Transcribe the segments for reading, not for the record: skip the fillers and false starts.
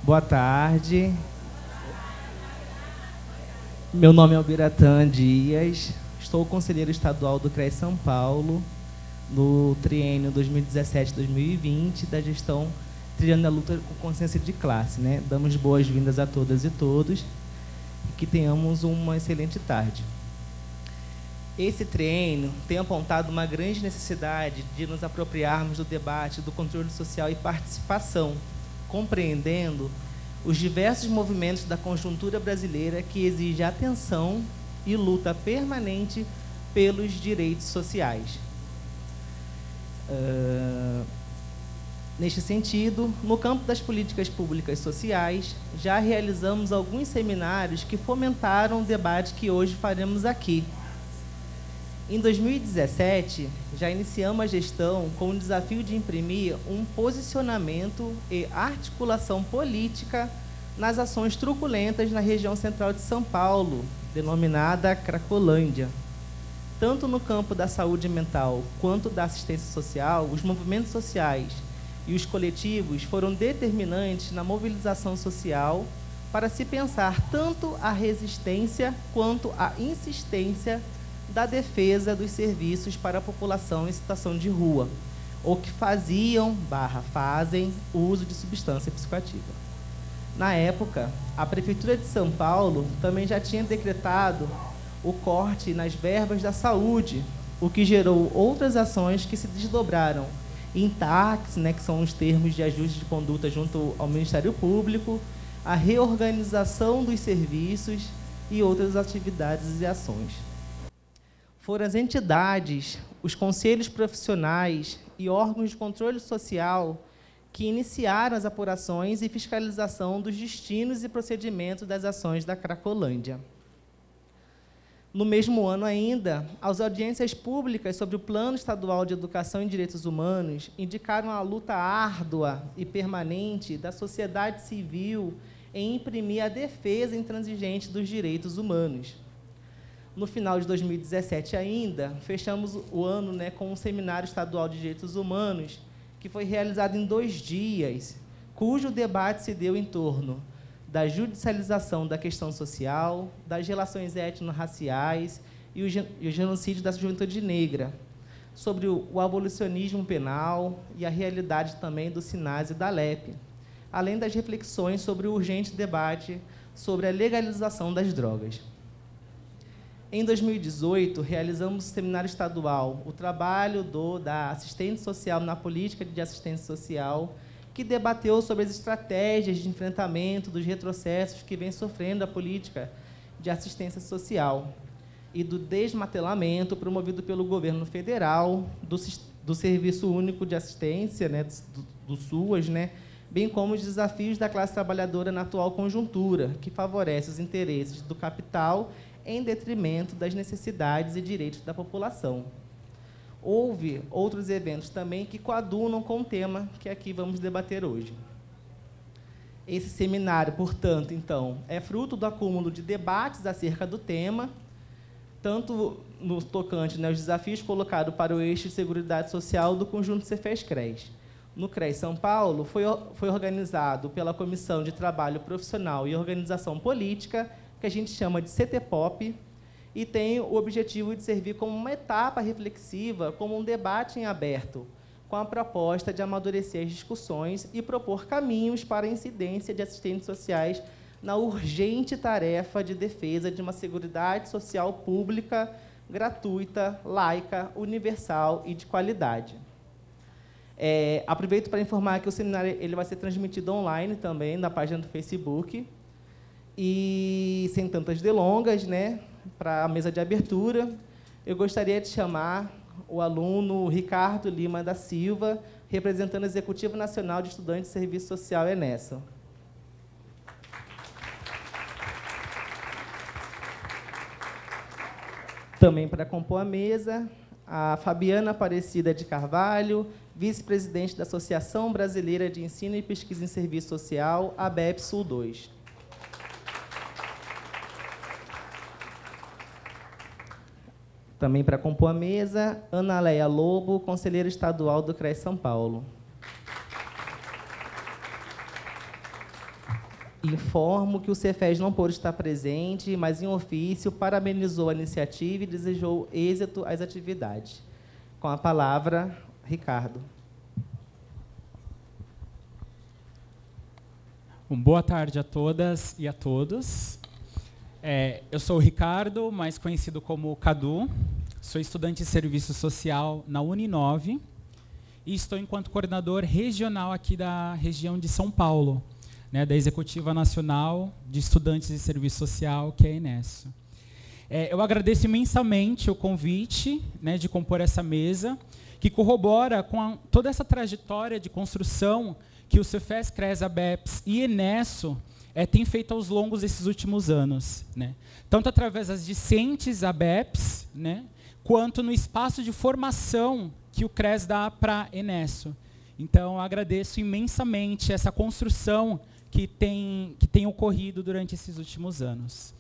Boa tarde. Meu nome é Albiratã Dias, sou conselheiro estadual do CRES São Paulo, no triênio 2017-2020, da gestão Trilhando a Luta com Consciência de Classe, né? Damos boas-vindas a todas e todos e que tenhamos uma excelente tarde. Esse triênio tem apontado uma grande necessidade de nos apropriarmos do debate do controle social e participação, compreendendo os diversos movimentos da conjuntura brasileira que exigem atenção e luta permanente pelos direitos sociais. Neste sentido, no campo das políticas públicas sociais, já realizamos alguns seminários que fomentaram o debate que hoje faremos aqui. Em 2017, já iniciamos a gestão com o desafio de imprimir um posicionamento e articulação política nas ações truculentas na região central de São Paulo, denominada Cracolândia. Tanto no campo da saúde mental quanto da assistência social, os movimentos sociais e os coletivos foram determinantes na mobilização social para se pensar tanto a resistência quanto a insistência da defesa dos serviços para a população em situação de rua, ou que fazem uso de substância psicoativa. Na época, a Prefeitura de São Paulo também já tinha decretado o corte nas verbas da saúde, o que gerou outras ações que se desdobraram em TACs, né, que são os termos de ajuste de conduta junto ao Ministério Público, a reorganização dos serviços e outras atividades e ações. Foram as entidades, os conselhos profissionais e órgãos de controle social que iniciaram as apurações e fiscalização dos destinos e procedimentos das ações da Cracolândia. No mesmo ano ainda, as audiências públicas sobre o Plano Estadual de Educação e Direitos Humanos indicaram a luta árdua e permanente da sociedade civil em imprimir a defesa intransigente dos direitos humanos. No final de 2017 ainda, fechamos o ano, né, com um seminário estadual de direitos humanos, que foi realizado em 2 dias, cujo debate se deu em torno da judicialização da questão social, das relações étnico-raciais e o genocídio da juventude negra, sobre o abolicionismo penal e a realidade também do SINAS e da LEP, além das reflexões sobre o urgente debate sobre a legalização das drogas. Em 2018, realizamos o seminário estadual, o trabalho da assistente social na política de assistência social, que debateu sobre as estratégias de enfrentamento dos retrocessos que vem sofrendo a política de assistência social e do desmantelamento promovido pelo governo federal, do Serviço Único de Assistência, né, do SUAS, né, bem como os desafios da classe trabalhadora na atual conjuntura, que favorece os interesses do capital em detrimento das necessidades e direitos da população. Houve outros eventos também que coadunam com o tema que aqui vamos debater hoje. Esse seminário, portanto, então, é fruto do acúmulo de debates acerca do tema, tanto no tocante, né, aos desafios colocados para o eixo de seguridade social do conjunto Cefes-CRES. No CRES São Paulo, foi organizado pela Comissão de Trabalho Profissional e Organização Política, que a gente chama de CTPOP, e tem o objetivo de servir como uma etapa reflexiva, como um debate em aberto, com a proposta de amadurecer as discussões e propor caminhos para a incidência de assistentes sociais na urgente tarefa de defesa de uma seguridade social pública, gratuita, laica, universal e de qualidade. Aproveito para informar que o seminário ele vai ser transmitido online também, na página do Facebook. E, sem tantas delongas, né, para a mesa de abertura, eu gostaria de chamar o aluno Ricardo Lima da Silva, representando o Executivo Nacional de Estudantes de Serviço Social, ENESSO. Também para compor a mesa, a Fabiana Aparecida de Carvalho, vice-presidente da Associação Brasileira de Ensino e Pesquisa em Serviço Social, ABEP Sul 2. Também para compor a mesa, Ana Leia Lobo, conselheira estadual do CRES São Paulo. Informo que o Cefes não pôde estar presente, mas, em ofício, parabenizou a iniciativa e desejou êxito às atividades. Com a palavra, Ricardo. Boa tarde a todas e a todos. Eu sou o Ricardo, mais conhecido como Cadu. Sou estudante de serviço social na Uninove e estou enquanto coordenador regional aqui da região de São Paulo, né, da Executiva Nacional de Estudantes de Serviço Social, que é a ENESSO. Eu agradeço imensamente o convite, né, de compor essa mesa, que corrobora com toda essa trajetória de construção que o Cefes, CRES, ABEPS e ENESSO tem feito aos longos desses últimos anos, né? Tanto através das discentes ABEPS, né, quanto no espaço de formação que o CRES dá para a ENESSO. Então, eu agradeço imensamente essa construção que tem ocorrido durante esses últimos anos.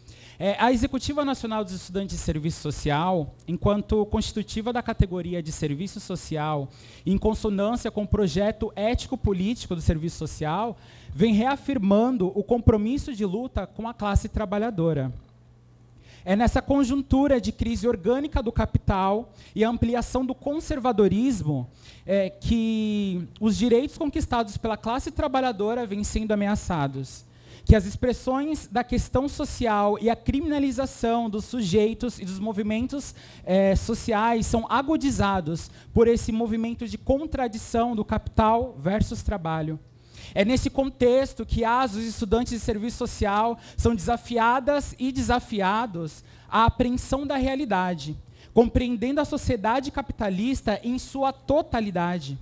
A Executiva Nacional dos Estudantes de Serviço Social, enquanto constitutiva da categoria de serviço social, em consonância com o projeto ético-político do serviço social, vem reafirmando o compromisso de luta com a classe trabalhadora. É nessa conjuntura de crise orgânica do capital e ampliação do conservadorismo que os direitos conquistados pela classe trabalhadora vêm sendo ameaçados, que as expressões da questão social e a criminalização dos sujeitos e dos movimentos sociais são agudizados por esse movimento de contradição do capital versus trabalho. É nesse contexto que os estudantes de serviço social são desafiadas e desafiados à apreensão da realidade, compreendendo a sociedade capitalista em sua totalidade.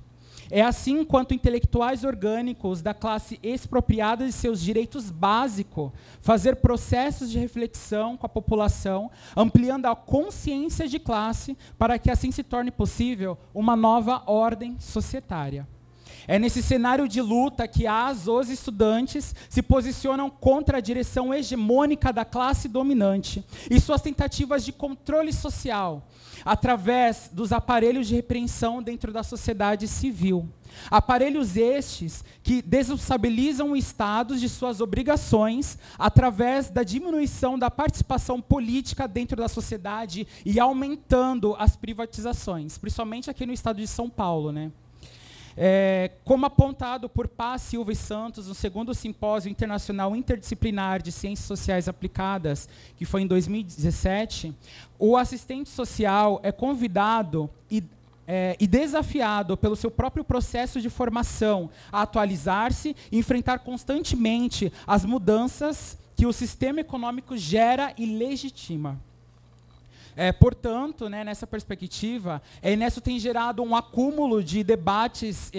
É assim, enquanto intelectuais orgânicos da classe expropriada de seus direitos básicos, fazer processos de reflexão com a população, ampliando a consciência de classe para que assim se torne possível uma nova ordem societária. É nesse cenário de luta que os estudantes se posicionam contra a direção hegemônica da classe dominante e suas tentativas de controle social, através dos aparelhos de repreensão dentro da sociedade civil. Aparelhos estes que desestabilizam o Estado de suas obrigações através da diminuição da participação política dentro da sociedade e aumentando as privatizações, principalmente aqui no estado de São Paulo, né? Como apontado por Paz, Silva e Santos no 2º Simpósio Internacional Interdisciplinar de Ciências Sociais Aplicadas, que foi em 2017, o assistente social é convidado e desafiado pelo seu próprio processo de formação a atualizar-se e enfrentar constantemente as mudanças que o sistema econômico gera e legitima. Portanto, né, nessa perspectiva, a ENESSO tem gerado um acúmulo de debates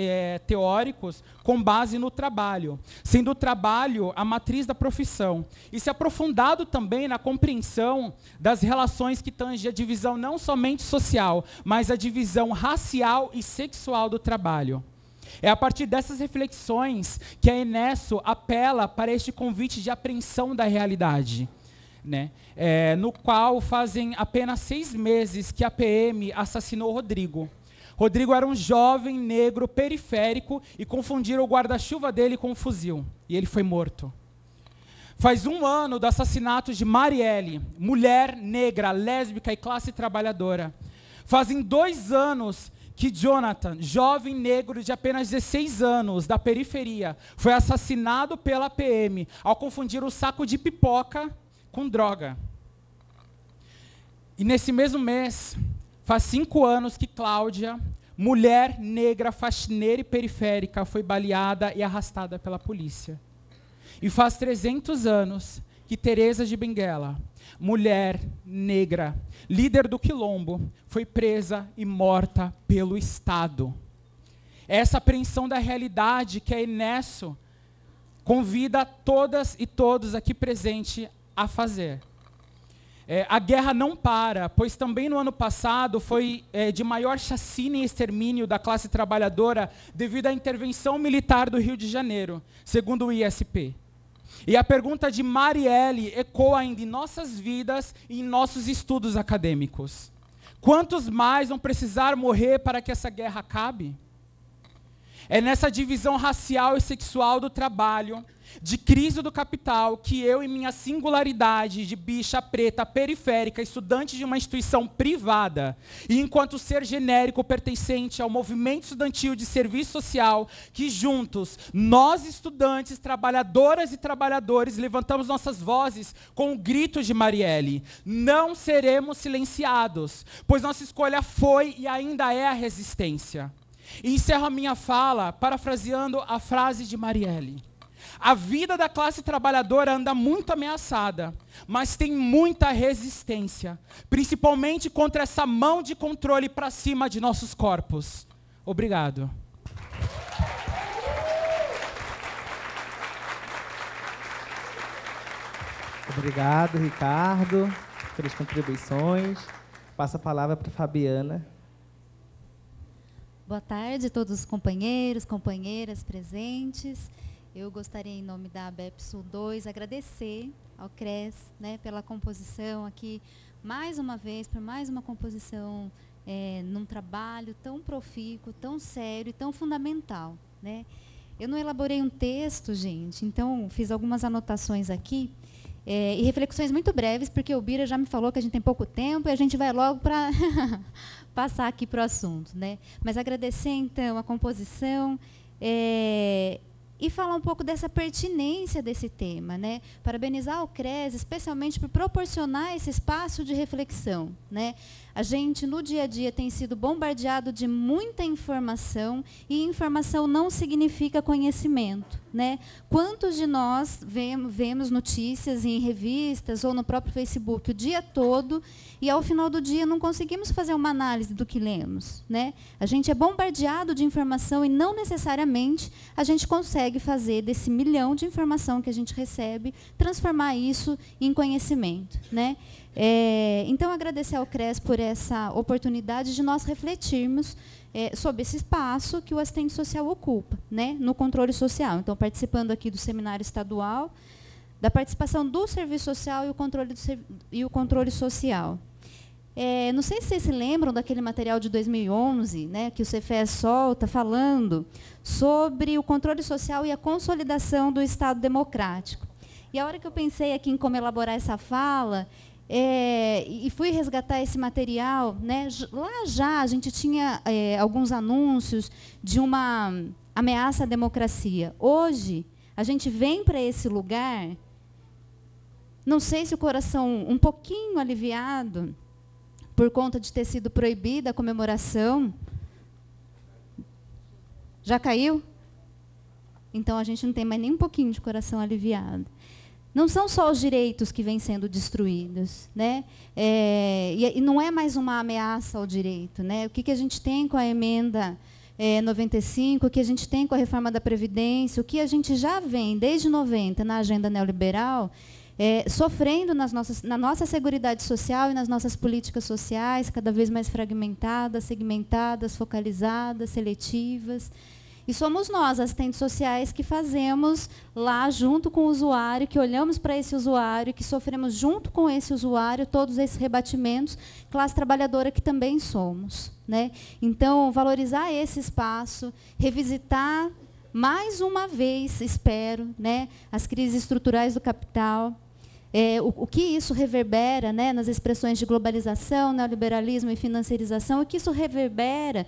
teóricos com base no trabalho, sendo o trabalho a matriz da profissão, e se aprofundado também na compreensão das relações que tangem a divisão não somente social, mas a divisão racial e sexual do trabalho. É a partir dessas reflexões que a ENESSO apela para este convite de apreensão da realidade, né? No qual fazem apenas 6 meses que a PM assassinou Rodrigo. Rodrigo era um jovem negro periférico e confundiram o guarda-chuva dele com um fuzil. E ele foi morto. Faz 1 ano do assassinato de Marielle, mulher negra, lésbica e classe trabalhadora. Fazem 2 anos que Jonathan, jovem negro de apenas 16 anos, da periferia, foi assassinado pela PM ao confundir o saco de pipoca com droga. E nesse mesmo mês, faz 5 anos que Cláudia, mulher negra, faxineira e periférica, foi baleada e arrastada pela polícia. E faz 300 anos que Teresa de Benguela, mulher negra, líder do Quilombo, foi presa e morta pelo Estado. Essa apreensão da realidade que a ENESSO convida todas e todos aqui presentes a fazer. A guerra não para, pois também no ano passado foi de maior chacina e extermínio da classe trabalhadora devido à intervenção militar do Rio de Janeiro, segundo o ISP. E a pergunta de Marielle ecoa ainda em nossas vidas e em nossos estudos acadêmicos. Quantos mais vão precisar morrer para que essa guerra acabe? É nessa divisão racial e sexual do trabalho, de crise do capital, que eu, em minha singularidade de bicha preta, periférica, estudante de uma instituição privada, e enquanto ser genérico pertencente ao movimento estudantil de serviço social, que juntos, nós estudantes, trabalhadoras e trabalhadores, levantamos nossas vozes com o grito de Marielle. Não seremos silenciados, pois nossa escolha foi e ainda é a resistência. E encerro a minha fala parafraseando a frase de Marielle. A vida da classe trabalhadora anda muito ameaçada, mas tem muita resistência, principalmente contra essa mão de controle para cima de nossos corpos. Obrigado. Obrigado, Ricardo, pelas contribuições. Passo a palavra para a Fabiana. Boa tarde a todos os companheiros, companheiras presentes. Eu gostaria, em nome da ABEP-Sul 2, agradecer ao CRES, né, pela composição aqui, mais uma vez, por mais uma composição num trabalho tão profícuo, tão sério e tão fundamental, né? Eu não elaborei um texto, gente, então fiz algumas anotações aqui, e reflexões muito breves, porque o Bira já me falou que a gente tem pouco tempo e a gente vai logo para passar aqui para o assunto, né? Mas agradecer, então, a composição, e falar um pouco dessa pertinência desse tema, né? Parabenizar o CRES, especialmente por proporcionar esse espaço de reflexão, né? A gente, no dia a dia, tem sido bombardeado de muita informação, e informação não significa conhecimento, né? Quantos de nós vemos notícias em revistas ou no próprio Facebook o dia todo, e, ao final do dia, não conseguimos fazer uma análise do que lemos, né? A gente é bombardeado de informação e, não necessariamente, a gente consegue fazer desse milhão de informação que a gente recebe, transformar isso em conhecimento, né? Então, agradecer ao CRES por essa oportunidade de nós refletirmos sobre esse espaço que o assistente social ocupa, né, no controle social. Então, participando aqui do seminário estadual, da participação do serviço social e o controle social. Não sei se vocês se lembram daquele material de 2011, né, que o Cefes solta, falando sobre o controle social e a consolidação do Estado democrático. E a hora que eu pensei aqui em como elaborar essa fala, e fui resgatar esse material, né, lá já a gente tinha alguns anúncios de uma ameaça à democracia. Hoje, a gente vem para esse lugar, não sei se o coração um pouquinho aliviado, por conta de ter sido proibida a comemoração. Já caiu? Então, a gente não tem mais nem um pouquinho de coração aliviado. Não são só os direitos que vêm sendo destruídos, né? E não é mais uma ameaça ao direito, né? O que a gente tem com a emenda 95, o que a gente tem com a reforma da Previdência, o que a gente já vem, desde 90, na agenda neoliberal, sofrendo na nossa seguridade social e nas nossas políticas sociais, cada vez mais fragmentadas, segmentadas, focalizadas, seletivas. E somos nós, assistentes sociais, que fazemos lá, junto com o usuário, que olhamos para esse usuário, que sofremos junto com esse usuário todos esses rebatimentos, classe trabalhadora que também somos, né? Então, valorizar esse espaço, revisitar mais uma vez, espero, né, as crises estruturais do capital, o que isso reverbera, né, nas expressões de globalização, neoliberalismo e financiarização, o que isso reverbera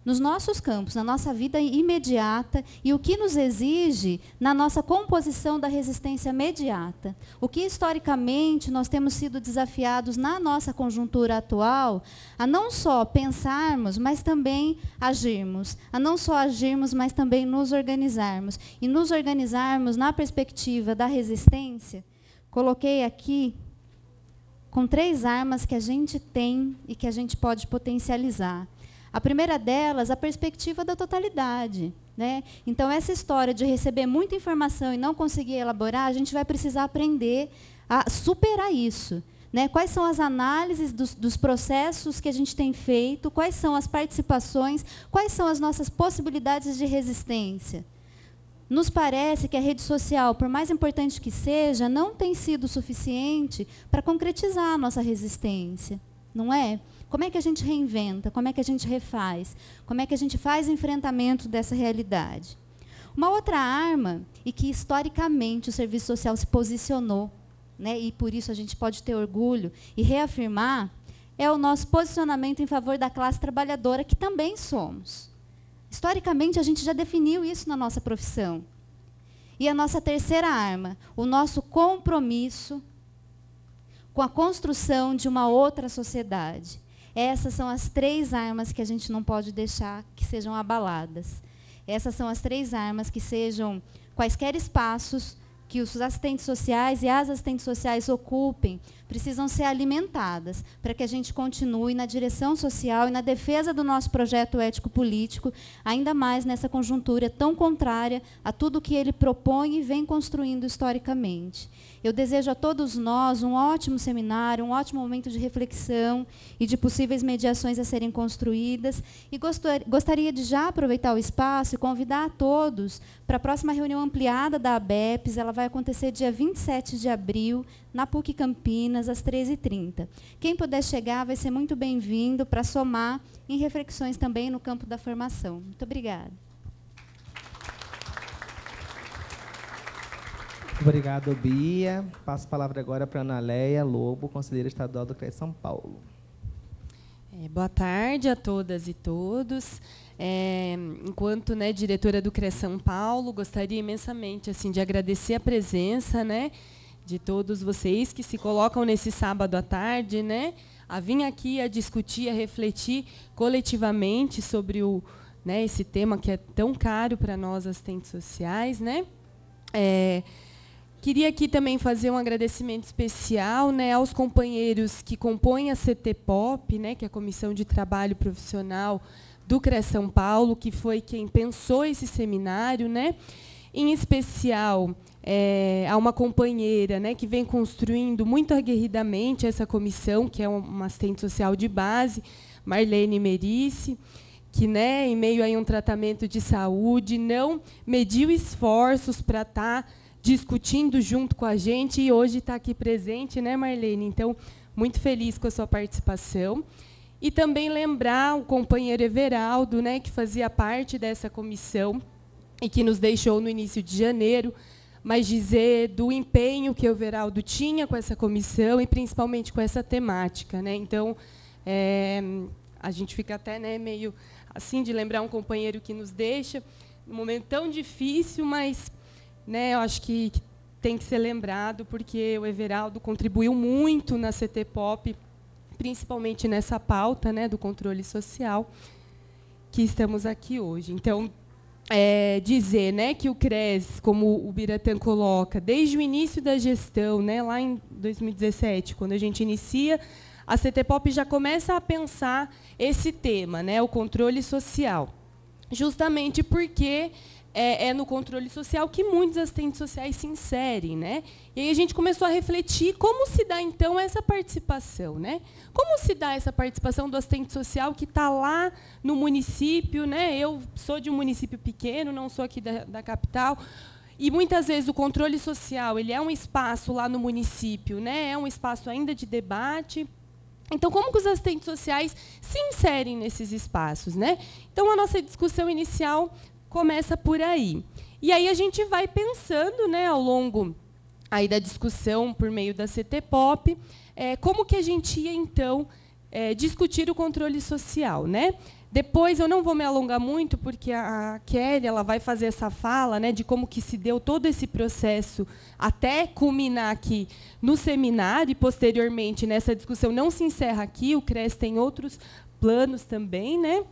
nos nossos campos, na nossa vida imediata, e o que nos exige na nossa composição da resistência imediata. O que, historicamente, nós temos sido desafiados na nossa conjuntura atual, a não só pensarmos, mas também agirmos. A não só agirmos, mas também nos organizarmos. E nos organizarmos na perspectiva da resistência, coloquei aqui com 3 armas que a gente tem e que a gente pode potencializar. A primeira delas, a perspectiva da totalidade, né? Então, essa história de receber muita informação e não conseguir elaborar, a gente vai precisar aprender a superar isso, né? Quais são as análises dos processos que a gente tem feito, quais são as participações, quais são as nossas possibilidades de resistência. Nos parece que a rede social, por mais importante que seja, não tem sido suficiente para concretizar a nossa resistência, não é? Como é que a gente reinventa? Como é que a gente refaz? Como é que a gente faz enfrentamento dessa realidade? Uma outra arma, e que historicamente o serviço social se posicionou, né, e por isso a gente pode ter orgulho e reafirmar, é o nosso posicionamento em favor da classe trabalhadora, que também somos. Historicamente, a gente já definiu isso na nossa profissão. E a nossa terceira arma, o nosso compromisso com a construção de uma outra sociedade. Essas são as 3 armas que a gente não pode deixar que sejam abaladas. Essas são as 3 armas que sejam quaisquer espaços que os assistentes sociais e as assistentes sociais ocupem, precisam ser alimentadas para que a gente continue na direção social e na defesa do nosso projeto ético-político, ainda mais nessa conjuntura tão contrária a tudo que ele propõe e vem construindo historicamente. Eu desejo a todos nós um ótimo seminário, um ótimo momento de reflexão e de possíveis mediações a serem construídas. E gostaria de já aproveitar o espaço e convidar a todos para a próxima reunião ampliada da ABEPS. Ela vai acontecer dia 27 de abril, na PUC Campinas, às 13h30. Quem puder chegar vai ser muito bem-vindo para somar em reflexões também no campo da formação. Muito obrigada. Obrigado, Bia. Passo a palavra agora para a Ana Leia Lobo, conselheira estadual do CRES São Paulo. Boa tarde a todas e todos. Enquanto, né, diretora do CRES São Paulo, gostaria imensamente assim, de agradecer a presença, né, de todos vocês que se colocam nesse sábado à tarde, né, a vir aqui a discutir, a refletir coletivamente sobre esse tema que é tão caro para nós, assistentes sociais, né. Queria aqui também fazer um agradecimento especial, né, aos companheiros que compõem a CTPOP, né, que é a Comissão de Trabalho Profissional do CRES São Paulo, que foi quem pensou esse seminário, né. Em especial, a uma companheira, né, que vem construindo muito aguerridamente essa comissão, que é uma assistente social de base, Marlene Merice, que, né, em meio a um tratamento de saúde, não mediu esforços para estar discutindo junto com a gente e hoje está aqui presente, né, Marlene? Então, muito feliz com a sua participação. E também lembrar o companheiro Everaldo, né, que fazia parte dessa comissão e que nos deixou no início de janeiro, mas dizer do empenho que o Everaldo tinha com essa comissão e principalmente com essa temática, né? Então, a gente fica até, né, meio assim de lembrar um companheiro que nos deixa num momento tão difícil, mas, né, eu acho que tem que ser lembrado, porque o Everaldo contribuiu muito na CTPOP, principalmente nessa pauta, né, do controle social, que estamos aqui hoje. Então, dizer, né, que o CRES, como o Biratã coloca, desde o início da gestão, né, lá em 2017, quando a gente inicia, a CTPOP já começa a pensar esse tema, né, o controle social, justamente porque é no controle social que muitos assistentes sociais se inserem, né? E aí a gente começou a refletir como se dá, então, essa participação, né? Como se dá essa participação do assistente social que está lá no município, né? Eu sou de um município pequeno, não sou aqui da capital, e muitas vezes o controle social ele é um espaço lá no município, né? É um espaço ainda de debate. Então, como que os assistentes sociais se inserem nesses espaços, né? Então, a nossa discussão inicial começa por aí. E aí a gente vai pensando, né, ao longo aí da discussão por meio da CTPOP, como que a gente ia, então, discutir o controle social, né? Depois, eu não vou me alongar muito, porque a Kelly ela vai fazer essa fala, né, de como que se deu todo esse processo até culminar aqui no seminário, e, posteriormente, nessa discussão não se encerra aqui, o CRES tem outros planos também, né?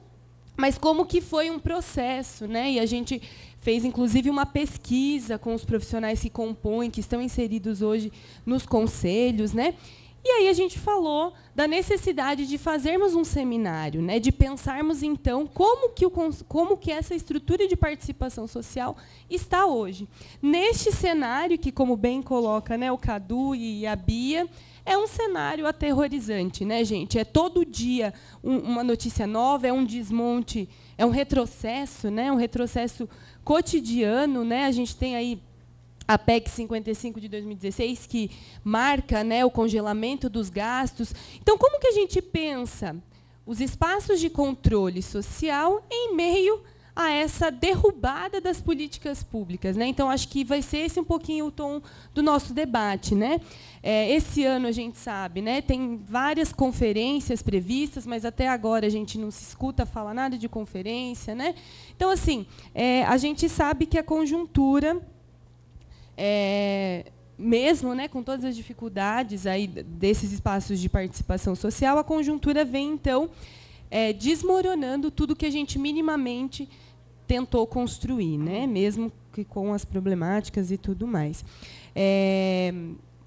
Mas como que foi um processo, né? E a gente fez, inclusive, uma pesquisa com os profissionais que compõem, que estão inseridos hoje nos conselhos, né? E aí a gente falou da necessidade de fazermos um seminário, né? De pensarmos, então, como que essa estrutura de participação social está hoje. Neste cenário, que, como bem coloca, né, o Cadu e a Bia, é um cenário aterrorizante, né, gente? É todo dia uma notícia nova, é um desmonte, é um retrocesso, né? Um retrocesso cotidiano, né? A gente tem aí a PEC 55 de 2016, que marca, né, o congelamento dos gastos. Então, como que a gente pensa os espaços de controle social em meio a essa derrubada das políticas públicas, né? Então, acho que vai ser esse um pouquinho o tom do nosso debate, né? Esse ano, a gente sabe, né, tem várias conferências previstas, mas até agora a gente não se escuta falar nada de conferência, né? Então, assim, a gente sabe que a conjuntura, mesmo, né, com todas as dificuldades aí desses espaços de participação social, a conjuntura vem, então, desmoronando tudo que a gente minimamente tentou construir, né, mesmo que com as problemáticas e tudo mais.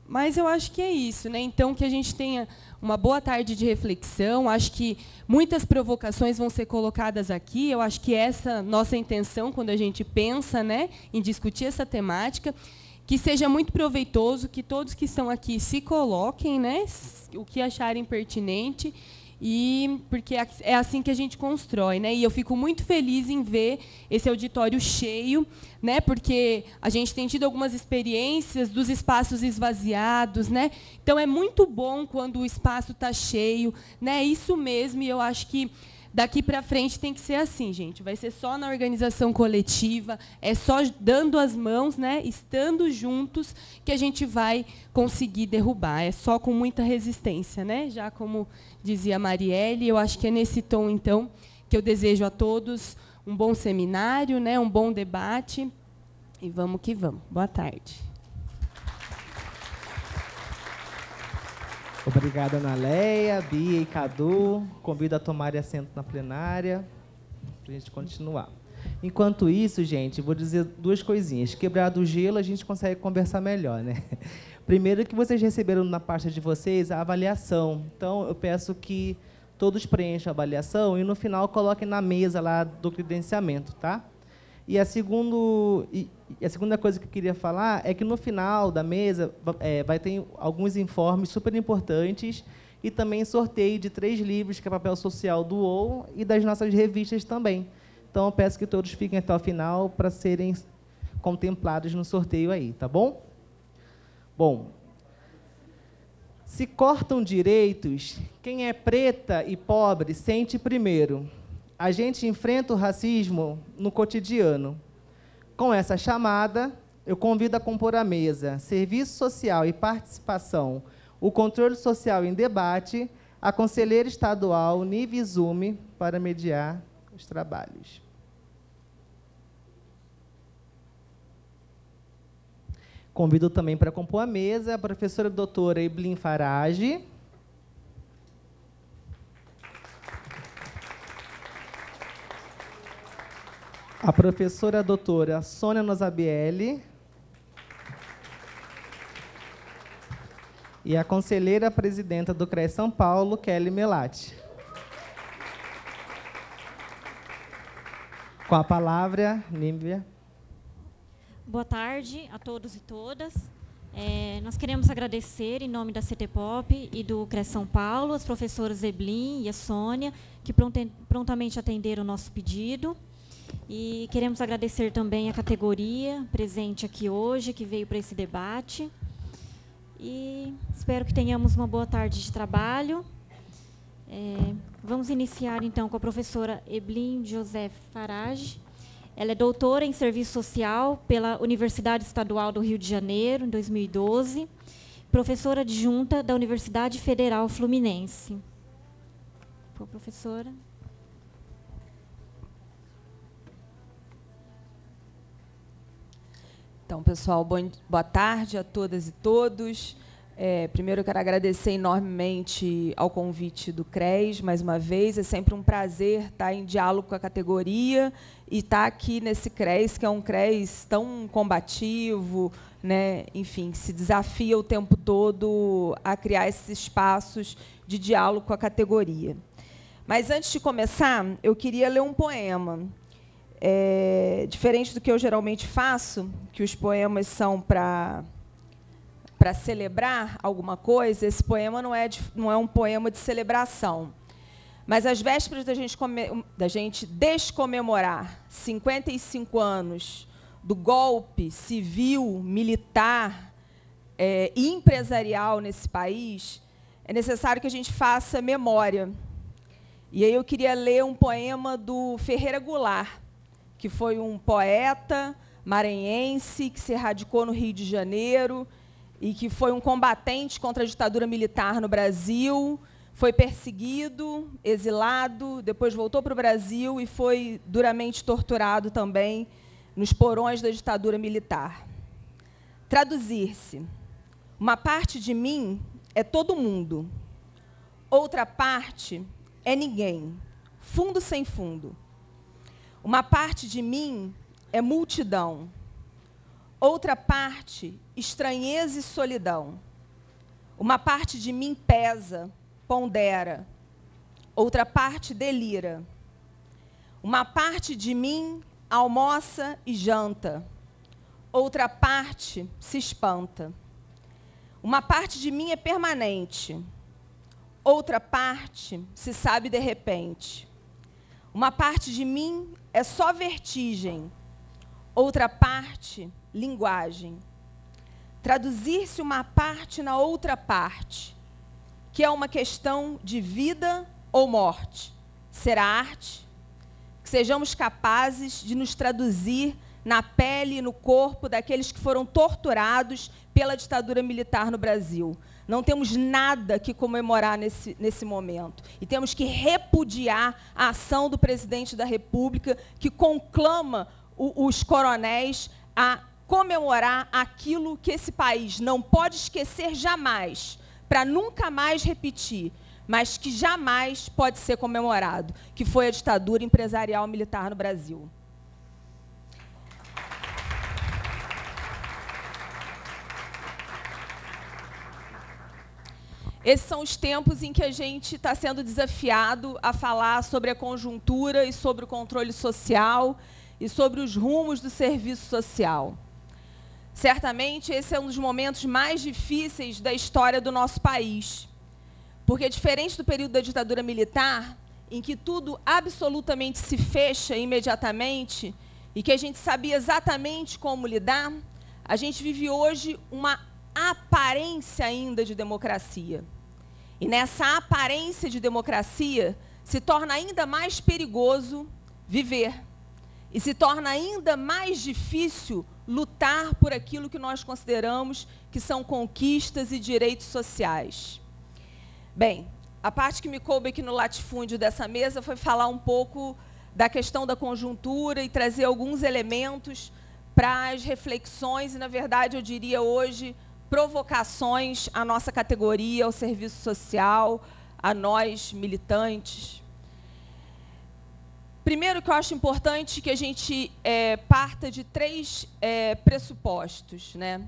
Mas eu acho que é isso, né? Então, que a gente tenha uma boa tarde de reflexão. Acho que muitas provocações vão ser colocadas aqui. Eu acho que essa é a nossa intenção quando a gente pensa, né, em discutir essa temática. Que seja muito proveitoso, que todos que estão aqui se coloquem, né, o que acharem pertinente, e porque é assim que a gente constrói, né? E eu fico muito feliz em ver esse auditório cheio, né? Porque a gente tem tido algumas experiências dos espaços esvaziados, né? Então é muito bom quando o espaço está cheio, né? Isso mesmo. E eu acho que daqui para frente tem que ser assim, gente. Vai ser só na organização coletiva, é só dando as mãos, né, estando juntos, que a gente vai conseguir derrubar. É só com muita resistência, né? Já como dizia a Marielle, eu acho que é nesse tom, então, que eu desejo a todos um bom seminário, né, um bom debate. E vamos que vamos. Boa tarde. Obrigado, Ana Leia, Bia e Cadu. Convido a tomarem assento na plenária para a gente continuar. Enquanto isso, gente, vou dizer duas coisinhas. Quebrado o gelo, a gente consegue conversar melhor, né? Primeiro, que vocês receberam na pasta de vocês a avaliação. Então, eu peço que todos preencham a avaliação e, no final, coloquem na mesa lá do credenciamento, tá? E a segunda coisa que eu queria falar é que, no final da mesa, vai ter alguns informes super importantes e também sorteio de 3 livros que a Papel Social doou e das nossas revistas também. Então, eu peço que todos fiquem até o final para serem contemplados no sorteio aí, tá bom? Bom, se cortam direitos, quem é preta e pobre sente primeiro. A gente enfrenta o racismo no cotidiano. Com essa chamada, eu convido a compor à mesa Serviço Social e Participação, o Controle Social em Debate, a conselheira estadual Nive Izumi, para mediar os trabalhos. Convido também para compor a mesa a professora doutora Eblin Farage, a professora doutora Sônia Nozabieli e a conselheira presidenta do CRES São Paulo, Kelly Melati. Com a palavra, Nívia. Boa tarde a todos e todas. Nós queremos agradecer, em nome da CETEPOP e do CRES São Paulo, as professoras Eblin e a Sônia, que prontamente atenderam o nosso pedido. E queremos agradecer também a categoria presente aqui hoje, que veio para esse debate. E espero que tenhamos uma boa tarde de trabalho. Vamos iniciar, então, com a professora Eblin José Farage. Ela é doutora em Serviço Social pela Universidade Estadual do Rio de Janeiro, em 2012, professora adjunta da Universidade Federal Fluminense. Professora. Então, pessoal, boa tarde a todas e todos. Primeiro, eu quero agradecer enormemente ao convite do CRES, mais uma vez. É sempre um prazer estar em diálogo com a categoria e estar aqui nesse CRES, que é um CRES tão combativo, né? Enfim, que se desafia o tempo todo a criar esses espaços de diálogo com a categoria. Mas, antes de começar, eu queria ler um poema. Diferente do que eu geralmente faço, que os poemas são para celebrar alguma coisa, esse poema não é um poema de celebração. Mas, às vésperas da gente descomemorar 55 anos do golpe civil, militar e empresarial nesse país, é necessário que a gente faça memória. E aí eu queria ler um poema do Ferreira Goulart, que foi um poeta maranhense que se radicou no Rio de Janeiro e que foi um combatente contra a ditadura militar no Brasil, foi perseguido, exilado, depois voltou para o Brasil e foi duramente torturado também nos porões da ditadura militar. Traduzir-se. Uma parte de mim é todo mundo, outra parte é ninguém, fundo sem fundo. Uma parte de mim é multidão, outra parte, estranheza e solidão. Uma parte de mim pesa, pondera, outra parte delira. Uma parte de mim almoça e janta, outra parte se espanta. Uma parte de mim é permanente, outra parte se sabe de repente. Uma parte de mim é só vertigem, outra parte, linguagem. Traduzir-se uma parte na outra parte, que é uma questão de vida ou morte. Será arte? Que sejamos capazes de nos traduzir na pele e no corpo daqueles que foram torturados pela ditadura militar no Brasil. Não temos nada que comemorar nesse momento. E temos que repudiar a ação do presidente da República, que conclama os coronéis a comemorar aquilo que esse país não pode esquecer jamais, para nunca mais repetir, mas que jamais pode ser comemorado, que foi a ditadura empresarial militar no Brasil. Esses são os tempos em que a gente está sendo desafiado a falar sobre a conjuntura e sobre o controle social e sobre os rumos do serviço social. Certamente, esse é um dos momentos mais difíceis da história do nosso país, porque, diferente do período da ditadura militar, em que tudo absolutamente se fecha imediatamente e que a gente sabia exatamente como lidar, a gente vive hoje uma aparência ainda de democracia. E nessa aparência de democracia se torna ainda mais perigoso viver. E se torna ainda mais difícil lutar por aquilo que nós consideramos que são conquistas e direitos sociais. Bem, a parte que me coube aqui no latifúndio dessa mesa foi falar um pouco da questão da conjuntura e trazer alguns elementos para as reflexões e, na verdade, eu diria hoje, provocações à nossa categoria, ao serviço social, a nós, militantes. Primeiro, que eu acho importante que a gente parta de três pressupostos, né?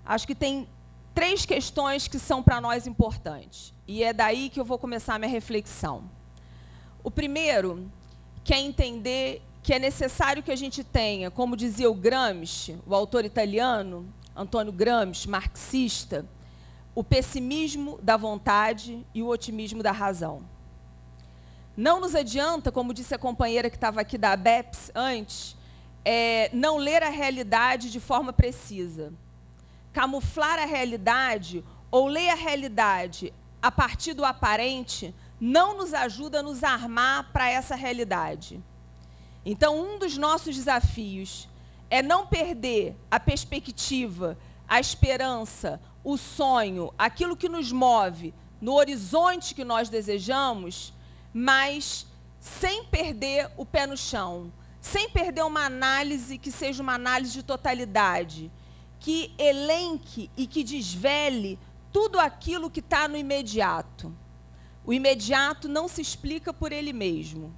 Acho que tem três questões que são para nós importantes. E é daí que eu vou começar a minha reflexão. O primeiro, que é entender que é necessário que a gente tenha, como dizia o Gramsci, o autor italiano, Antônio Gramsci, marxista, o pessimismo da vontade e o otimismo da razão. Não nos adianta, como disse a companheira que estava aqui da ABEPS antes, não ler a realidade de forma precisa. Camuflar a realidade ou ler a realidade a partir do aparente não nos ajuda a nos armar para essa realidade. Então, um dos nossos desafios é não perder a perspectiva, a esperança, o sonho, aquilo que nos move no horizonte que nós desejamos, mas sem perder o pé no chão, sem perder uma análise que seja uma análise de totalidade, que elenque e que desvele tudo aquilo que está no imediato. O imediato não se explica por ele mesmo.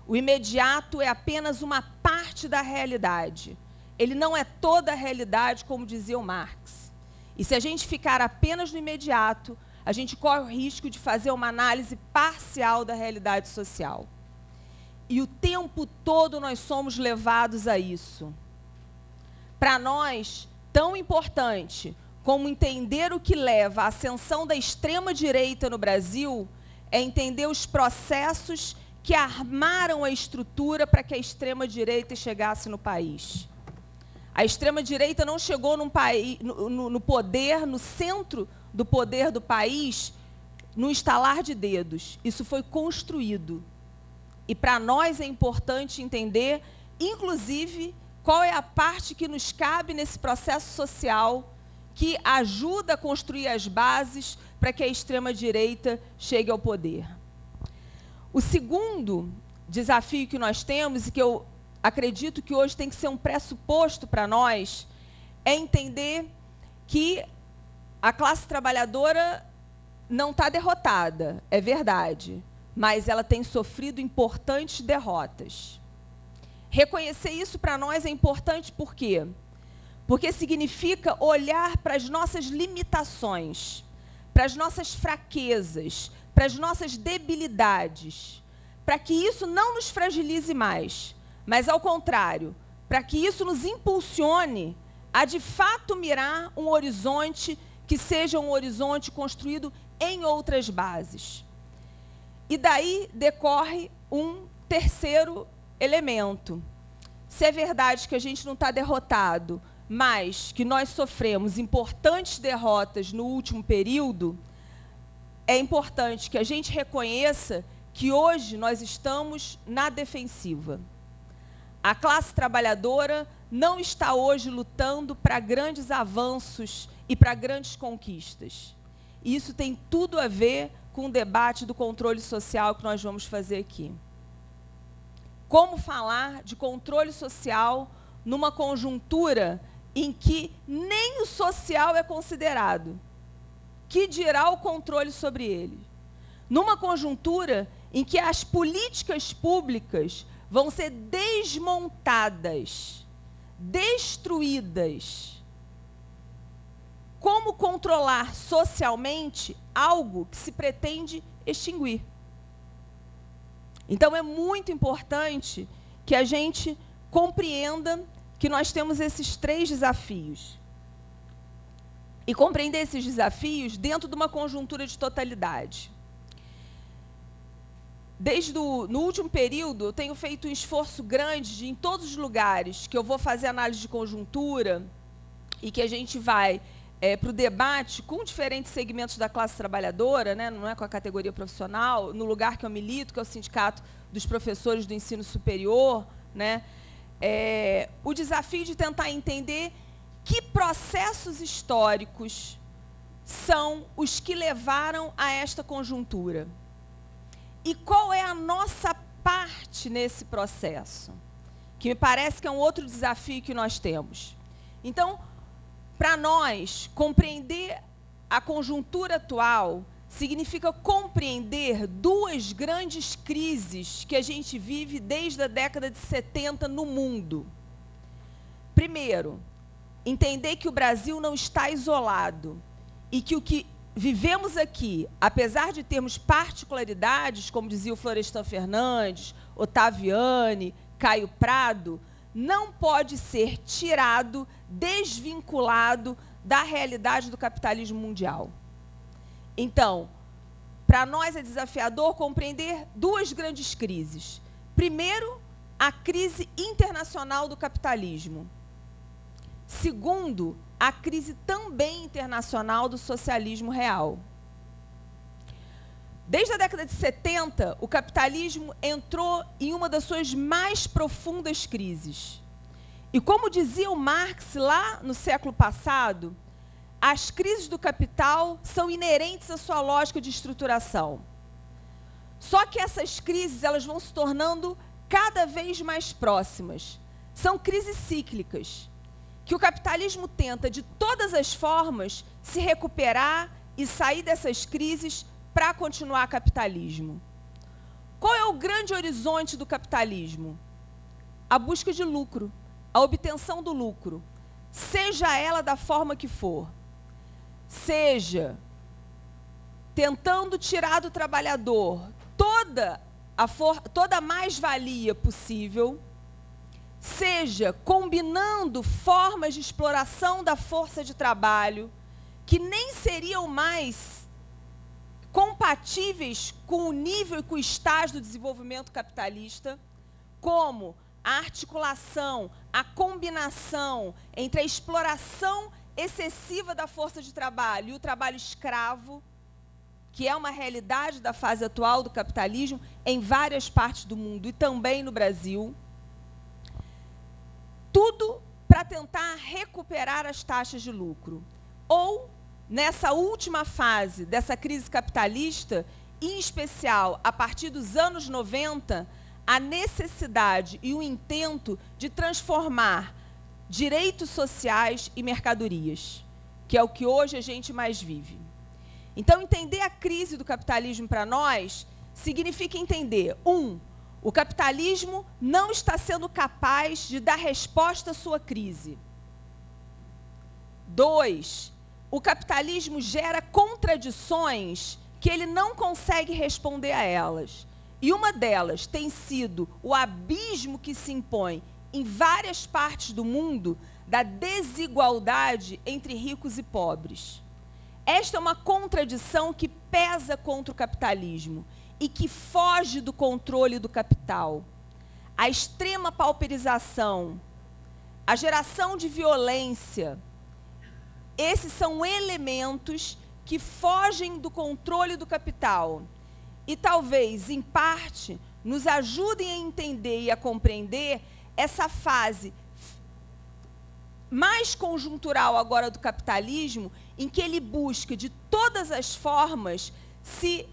O imediato é apenas uma parte da realidade. Ele não é toda a realidade, como dizia o Marx. E se a gente ficar apenas no imediato, a gente corre o risco de fazer uma análise parcial da realidade social. E o tempo todo nós somos levados a isso. Para nós, tão importante como entender o que leva à ascensão da extrema-direita no Brasil é entender os processos que armaram a estrutura para que a extrema-direita chegasse no país. A extrema-direita não chegou no poder, no centro do poder do país, no estalar de dedos. Isso foi construído. E para nós é importante entender, inclusive, qual é a parte que nos cabe nesse processo social que ajuda a construir as bases para que a extrema-direita chegue ao poder. O segundo desafio que nós temos, e que eu acredito que hoje tem que ser um pressuposto para nós, é entender que a classe trabalhadora não está derrotada, é verdade, mas ela tem sofrido importantes derrotas. Reconhecer isso para nós é importante por quê? Porque significa olhar para as nossas limitações, para as nossas fraquezas, para as nossas debilidades, para que isso não nos fragilize mais, mas, ao contrário, para que isso nos impulsione a, de fato, mirar um horizonte que seja um horizonte construído em outras bases. E daí decorre um terceiro elemento. Se é verdade que a gente não está derrotado, mas que nós sofremos importantes derrotas no último período, é importante que a gente reconheça que hoje nós estamos na defensiva. A classe trabalhadora não está hoje lutando para grandes avanços e para grandes conquistas. E isso tem tudo a ver com o debate do controle social que nós vamos fazer aqui. Como falar de controle social numa conjuntura em que nem o social é considerado? Que dirá o controle sobre ele? Numa conjuntura em que as políticas públicas vão ser desmontadas, destruídas. Como controlar socialmente algo que se pretende extinguir? Então, é muito importante que a gente compreenda que nós temos esses 3 desafios. E compreender esses desafios dentro de uma conjuntura de totalidade. No último período, eu tenho feito um esforço grande de, em todos os lugares que eu vou fazer análise de conjuntura e que a gente vai para o debate com diferentes segmentos da classe trabalhadora, né, não é com a categoria profissional, no lugar que eu milito, que é o Sindicato dos Professores do Ensino Superior, né, o desafio de tentar entender que processos históricos são os que levaram a esta conjuntura. E qual é a nossa parte nesse processo? Que me parece que é um outro desafio que nós temos. Então, para nós, compreender a conjuntura atual significa compreender 2 grandes crises que a gente vive desde a década de 70 no mundo. Primeiro, entender que o Brasil não está isolado e que o que vivemos aqui, apesar de termos particularidades, como dizia o Florestan Fernandes, Ottaviani, Caio Prado, não pode ser tirado, desvinculado da realidade do capitalismo mundial. Então, para nós é desafiador compreender 2 grandes crises. Primeiro, a crise internacional do capitalismo. Segundo, a crise também internacional do socialismo real. Desde a década de 70, o capitalismo entrou em uma das suas mais profundas crises. E como dizia o Marx lá no século passado, as crises do capital são inerentes à sua lógica de estruturação. Só que essas crises elas vão se tornando cada vez mais próximas. São crises cíclicas, que o capitalismo tenta, de todas as formas, se recuperar e sair dessas crises para continuar capitalismo. Qual é o grande horizonte do capitalismo? A busca de lucro, a obtenção do lucro, seja ela da forma que for. Seja tentando tirar do trabalhador toda a mais-valia possível, seja combinando formas de exploração da força de trabalho que nem seriam mais compatíveis com o nível e com o estágio do desenvolvimento capitalista, como a articulação, a combinação entre a exploração excessiva da força de trabalho e o trabalho escravo, que é uma realidade da fase atual do capitalismo em várias partes do mundo e também no Brasil. Tudo para tentar recuperar as taxas de lucro. Ou, nessa última fase dessa crise capitalista, em especial a partir dos anos 90, a necessidade e o intento de transformar direitos sociais e mercadorias, que é o que hoje a gente mais vive. Então, entender a crise do capitalismo para nós significa entender, o capitalismo não está sendo capaz de dar resposta à sua crise. 2, o capitalismo gera contradições que ele não consegue responder a elas. E uma delas tem sido o abismo que se impõe em várias partes do mundo da desigualdade entre ricos e pobres. Esta é uma contradição que pesa contra o capitalismo e que foge do controle do capital. A extrema pauperização, a geração de violência, esses são elementos que fogem do controle do capital e talvez, em parte, nos ajudem a entender e a compreender essa fase mais conjuntural agora do capitalismo, em que ele busca, de todas as formas, se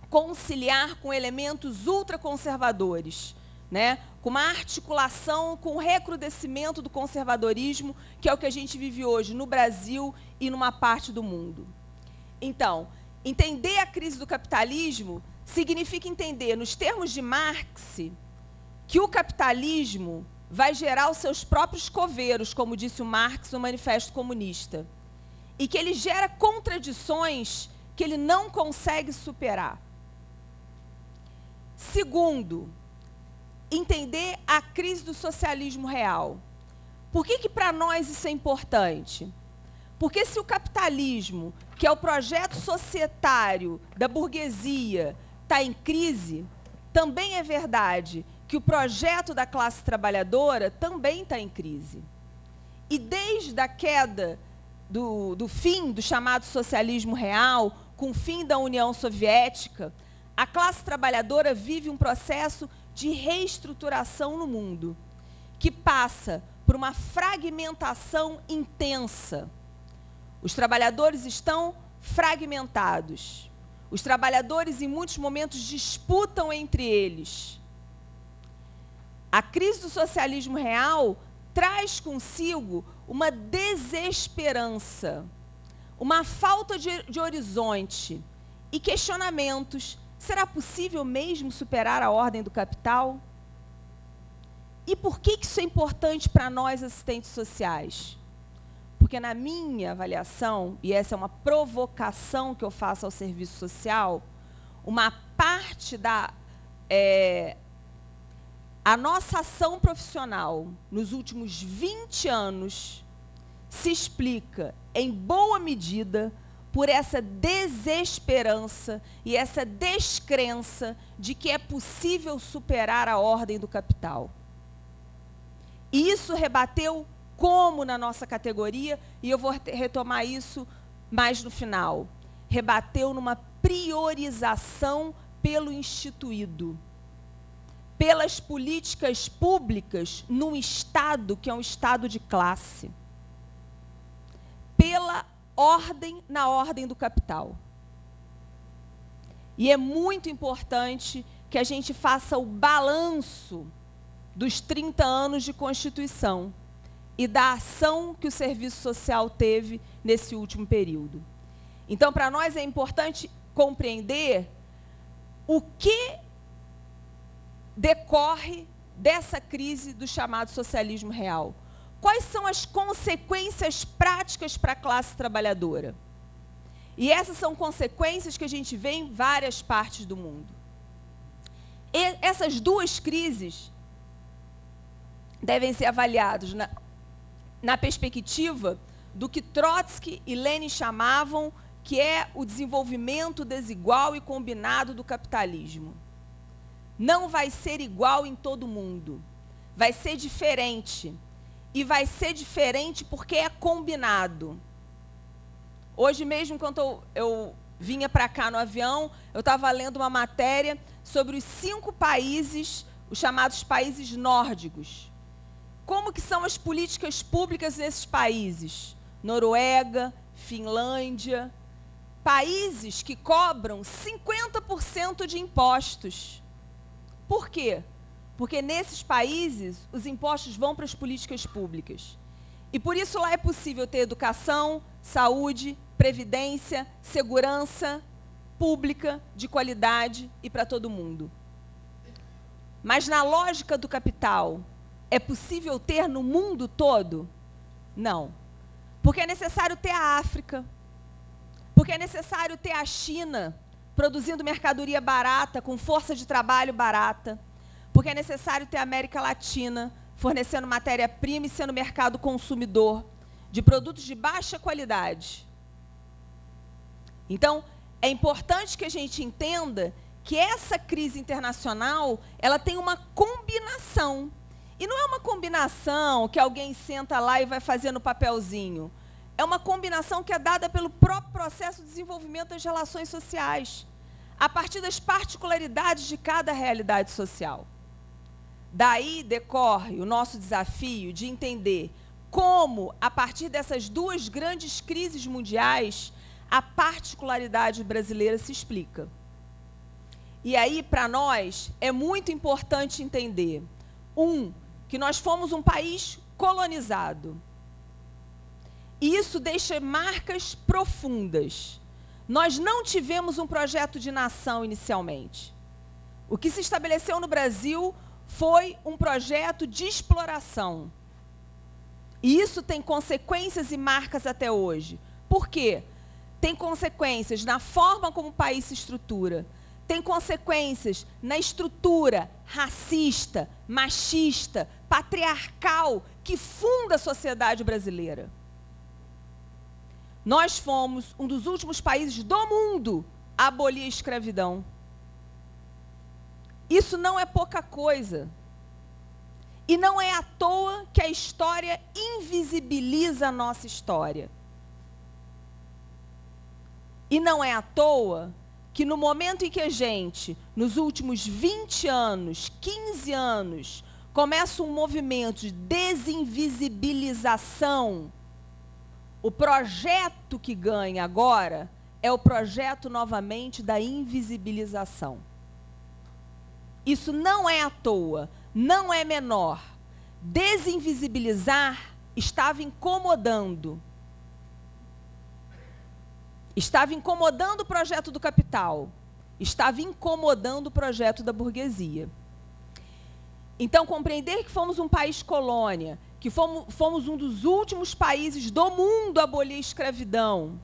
conciliar com elementos ultraconservadores, né? Com uma articulação com o recrudescimento do conservadorismo, que é o que a gente vive hoje no Brasil e numa parte do mundo. Então, entender a crise do capitalismo significa entender, nos termos de Marx, que o capitalismo vai gerar os seus próprios coveiros, como disse o Marx no Manifesto Comunista, e que ele gera contradições que ele não consegue superar. Segundo, entender a crise do socialismo real. Por que para nós isso é importante? Porque se o capitalismo, que é o projeto societário da burguesia, está em crise, também é verdade que o projeto da classe trabalhadora também está em crise. E desde a queda do fim do chamado socialismo real, com o fim da União Soviética, a classe trabalhadora vive um processo de reestruturação no mundo, que passa por uma fragmentação intensa. Os trabalhadores estão fragmentados. Os trabalhadores, em muitos momentos, disputam entre eles. A crise do socialismo real traz consigo uma desesperança, uma falta de horizonte e questionamentos. Será possível mesmo superar a ordem do capital? E por que isso é importante para nós, assistentes sociais? Porque, na minha avaliação, e essa é uma provocação que eu faço ao serviço social, uma parte a nossa ação profissional nos últimos 20 anos se explica, em boa medida, por essa desesperança e essa descrença de que é possível superar a ordem do capital. E isso rebateu como na nossa categoria, e eu vou retomar isso mais no final, rebateu numa priorização pelo instituído, pelas políticas públicas num Estado que é um Estado de classe, pela ordem na ordem do capital. E é muito importante que a gente faça o balanço dos 30 anos de Constituição e da ação que o serviço social teve nesse último período. Então, para nós é importante compreender o que decorre dessa crise do chamado socialismo real. Quais são as consequências práticas para a classe trabalhadora? E essas são consequências que a gente vê em várias partes do mundo. E essas duas crises devem ser avaliadas na perspectiva do que Trotsky e Lenin chamavam que é o desenvolvimento desigual e combinado do capitalismo. não vai ser igual em todo mundo. Vai ser diferente. E vai ser diferente porque é combinado. Hoje mesmo, enquanto eu vinha para cá no avião, eu estava lendo uma matéria sobre os 5 países, os chamados países nórdicos. Como que são as políticas públicas nesses países? Noruega, Finlândia, países que cobram 50% de impostos. Por quê? Porque nesses países os impostos vão para as políticas públicas. E por isso lá é possível ter educação, saúde, previdência, segurança pública de qualidade e para todo mundo. Mas na lógica do capital, é possível ter no mundo todo? Não. Porque é necessário ter a África, porque é necessário ter a China produzindo mercadoria barata, com força de trabalho barata, porque é necessário ter a América Latina fornecendo matéria-prima e sendo mercado consumidor de produtos de baixa qualidade. Então, é importante que a gente entenda que essa crise internacional, ela tem uma combinação. E não é uma combinação que alguém senta lá e vai fazer no papelzinho. É uma combinação que é dada pelo próprio processo de desenvolvimento das relações sociais, a partir das particularidades de cada realidade social. Daí decorre o nosso desafio de entender como, a partir dessas 2 grandes crises mundiais, a particularidade brasileira se explica. E aí, para nós, é muito importante entender, que nós fomos um país colonizado. E isso deixa marcas profundas. Nós não tivemos um projeto de nação inicialmente. O que se estabeleceu no Brasil foi um projeto de exploração. E isso tem consequências e marcas até hoje. Por quê? Tem consequências na forma como o país se estrutura. Tem consequências na estrutura racista, machista, patriarcal que funda a sociedade brasileira. Nós fomos um dos últimos países do mundo a abolir a escravidão. Isso não é pouca coisa. E não é à toa que a história invisibiliza a nossa história. E não é à toa que no momento em que a gente, nos últimos 20 anos, 15 anos, começa um movimento de desinvisibilização, o projeto que ganha agora é o projeto, novamente, da invisibilização. Isso não é à toa, não é menor. Desinvisibilizar estava incomodando. Estava incomodando o projeto do capital. Estava incomodando o projeto da burguesia. Então, compreender que fomos um país colônia, que fomos um dos últimos países do mundo a abolir a escravidão,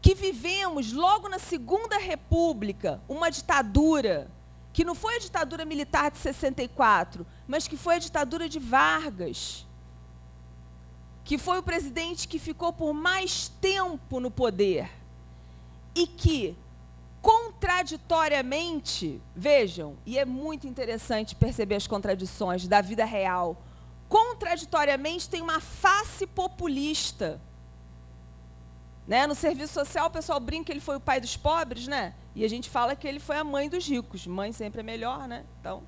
que vivemos logo na Segunda República uma ditadura, que não foi a ditadura militar de 64, mas que foi a ditadura de Vargas, que foi o presidente que ficou por mais tempo no poder e que, contraditoriamente, vejam, e é muito interessante perceber as contradições da vida real, contraditoriamente tem uma face populista. Né? No serviço social, o pessoal brinca que ele foi o pai dos pobres, né? E a gente fala que ele foi a mãe dos ricos. Mãe sempre é melhor, né? Então,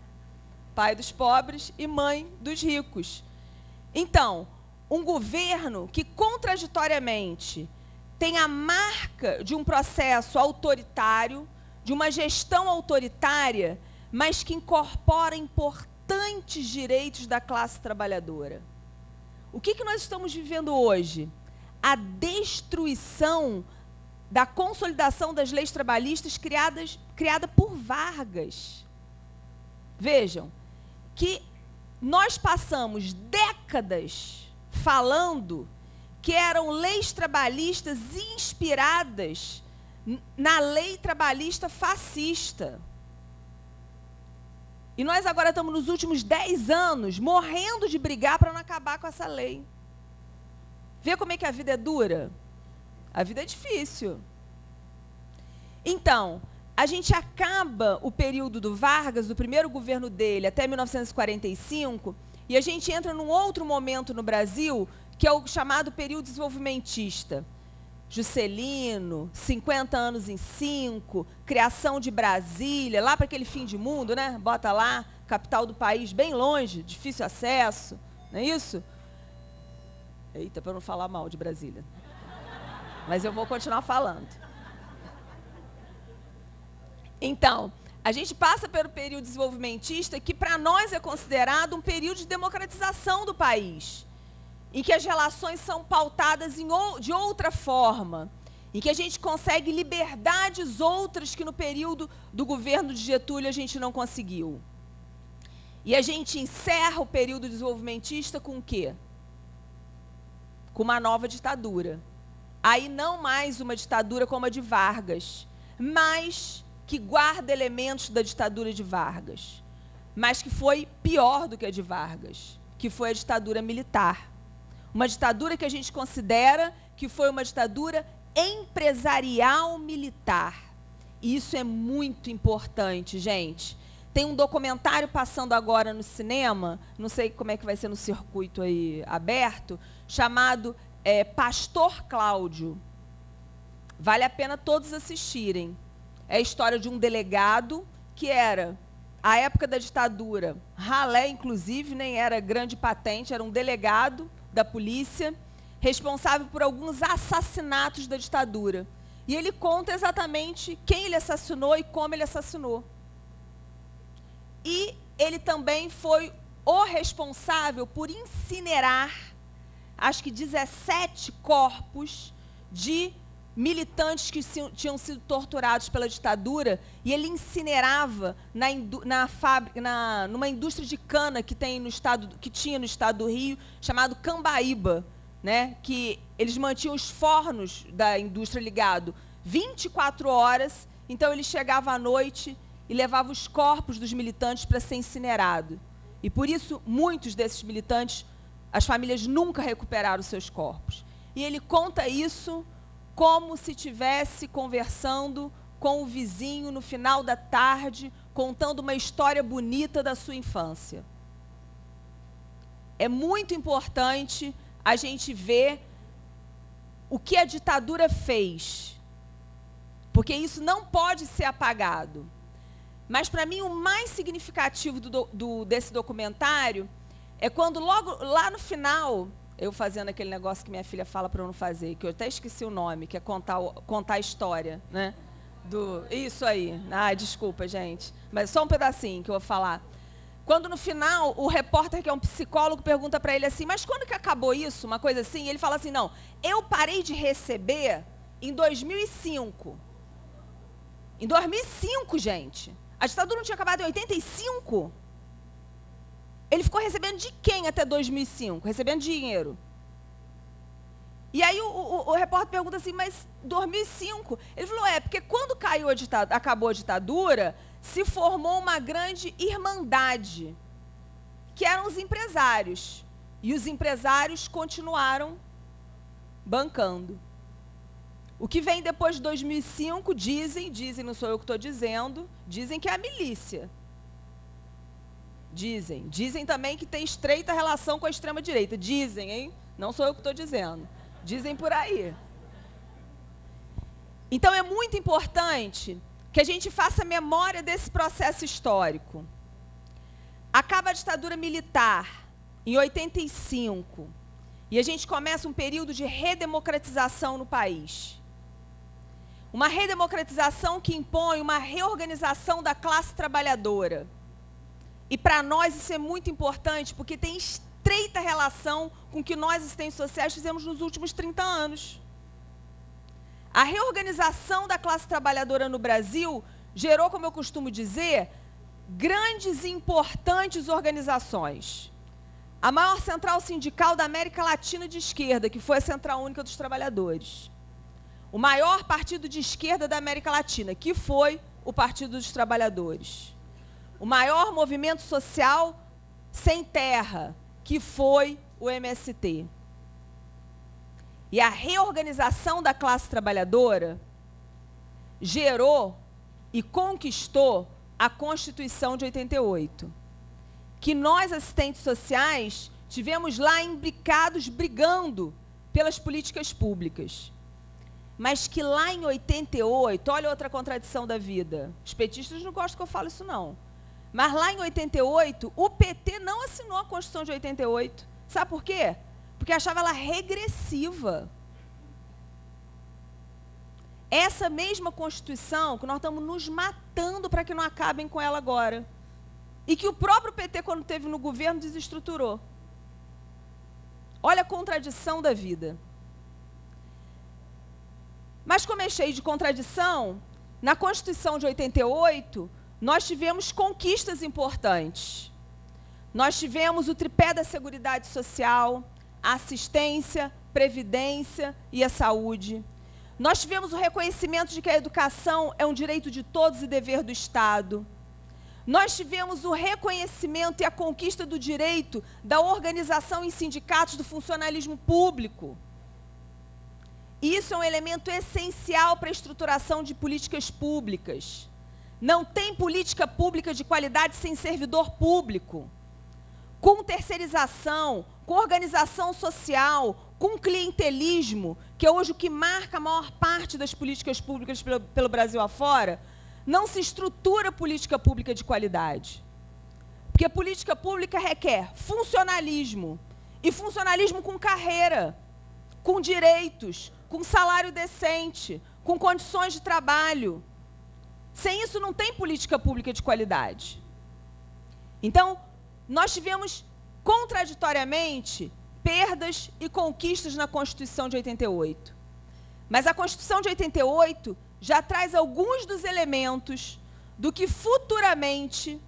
pai dos pobres e mãe dos ricos. Então, um governo que, contraditoriamente, tem a marca de um processo autoritário, de uma gestão autoritária, mas que incorpora importantes direitos da classe trabalhadora. O que nós estamos vivendo hoje? A destruição da consolidação das leis trabalhistas criada por Vargas. Vejam, que nós passamos décadas falando que eram leis trabalhistas inspiradas na lei trabalhista fascista. E nós agora estamos nos últimos 10 anos morrendo de brigar para não acabar com essa lei. Vê como é que a vida é dura? A vida é difícil. Então, a gente acaba o período do Vargas, do primeiro governo dele, até 1945, e a gente entra num outro momento no Brasil, que é o chamado período desenvolvimentista. Juscelino, 50 anos em 5, criação de Brasília, lá para aquele fim de mundo, né? Bota lá, capital do país, bem longe, difícil acesso, não é isso? Eita, para não falar mal de Brasília. Mas eu vou continuar falando. Então, a gente passa pelo período desenvolvimentista, que para nós é considerado um período de democratização do país, em que as relações são pautadas de outra forma, em que a gente consegue liberdades outras que no período do governo de Getúlio a gente não conseguiu. E a gente encerra o período desenvolvimentista com o quê? Com uma nova ditadura. Aí não mais uma ditadura como a de Vargas, mas que guarda elementos da ditadura de Vargas, mas que foi pior do que a de Vargas, que foi a ditadura militar. Uma ditadura que a gente considera que foi uma ditadura empresarial militar. E isso é muito importante, gente. Tem um documentário passando agora no cinema, não sei como é que vai ser no circuito aí aberto, chamado Pastor Cláudio. Vale a pena todos assistirem. É a história de um delegado que era, à época da ditadura, ralé, inclusive, nem era grande patente, era um delegado da polícia, responsável por alguns assassinatos da ditadura. E ele conta exatamente quem ele assassinou e como ele assassinou. E ele também foi o responsável por incinerar, acho que 17 corpos de militantes que tinham sido torturados pela ditadura, e ele incinerava numa indústria de cana que tinha no estado do Rio, chamado Cambaíba, né? Que eles mantinham os fornos da indústria ligados 24 horas, então ele chegava à noite e levava os corpos dos militantes para ser incinerado. E por isso, muitos desses militantes, as famílias nunca recuperaram seus corpos. E ele conta isso como se estivesse conversando com o vizinho no final da tarde, contando uma história bonita da sua infância. É muito importante a gente ver o que a ditadura fez, porque isso não pode ser apagado. Mas, para mim, o mais significativo desse documentário é quando, logo lá no final, eu fazendo aquele negócio que minha filha fala para eu não fazer, que eu até esqueci o nome, que é contar a história, né? Isso aí. Ai, desculpa, gente. Mas só um pedacinho que eu vou falar. Quando, no final, o repórter, que é um psicólogo, pergunta para ele assim, mas quando que acabou isso? Uma coisa assim. E ele fala assim, não, eu parei de receber em 2005. Em 2005, gente. A ditadura não tinha acabado em 85? Ele ficou recebendo de quem até 2005? Recebendo dinheiro. E aí o repórter pergunta assim, mas 2005? Ele falou, porque quando acabou a ditadura, se formou uma grande irmandade, que eram os empresários. E os empresários continuaram bancando. O que vem depois de 2005, dizem, não sou eu que estou dizendo, dizem que é a milícia. Dizem também que tem estreita relação com a extrema-direita. Dizem, hein? Não sou eu que estou dizendo. Dizem por aí. Então, é muito importante que a gente faça memória desse processo histórico. Acaba a ditadura militar em 85 e a gente começa um período de redemocratização no país. Uma redemocratização que impõe uma reorganização da classe trabalhadora. E para nós isso é muito importante, porque tem estreita relação com o que nós, assistentes sociais, fizemos nos últimos 30 anos. A reorganização da classe trabalhadora no Brasil gerou, como eu costumo dizer, grandes e importantes organizações. A maior central sindical da América Latina de esquerda, que foi a Central Única dos Trabalhadores. O maior partido de esquerda da América Latina, que foi o Partido dos Trabalhadores. O maior movimento social sem terra, que foi o MST. E a reorganização da classe trabalhadora gerou e conquistou a Constituição de 88, que nós, assistentes sociais, tivemos lá imbricados, brigando pelas políticas públicas. Mas que lá em 88, olha outra contradição da vida, os petistas não gostam que eu fale isso não, mas lá em 88, o PT não assinou a Constituição de 88. Sabe por quê? Porque achava ela regressiva. Essa mesma Constituição que nós estamos nos matando para que não acabem com ela agora. E que o próprio PT, quando esteve no governo, desestruturou. Olha a contradição da vida. Mas como é cheio de contradição, na Constituição de 88, nós tivemos conquistas importantes. Nós tivemos o tripé da Seguridade Social, a assistência, previdência e a saúde. Nós tivemos o reconhecimento de que a educação é um direito de todos e dever do Estado. Nós tivemos o reconhecimento e a conquista do direito da organização em sindicatos do funcionalismo público. Isso é um elemento essencial para a estruturação de políticas públicas. Não tem política pública de qualidade sem servidor público. Com terceirização, com organização social, com clientelismo, que é hoje o que marca a maior parte das políticas públicas pelo Brasil afora, não se estrutura política pública de qualidade. Porque política pública requer funcionalismo, e funcionalismo com carreira, com direitos, com salário decente, com condições de trabalho. Sem isso não tem política pública de qualidade. Então, nós tivemos, contraditoriamente, perdas e conquistas na Constituição de 88. Mas a Constituição de 88 já traz alguns dos elementos do que futuramente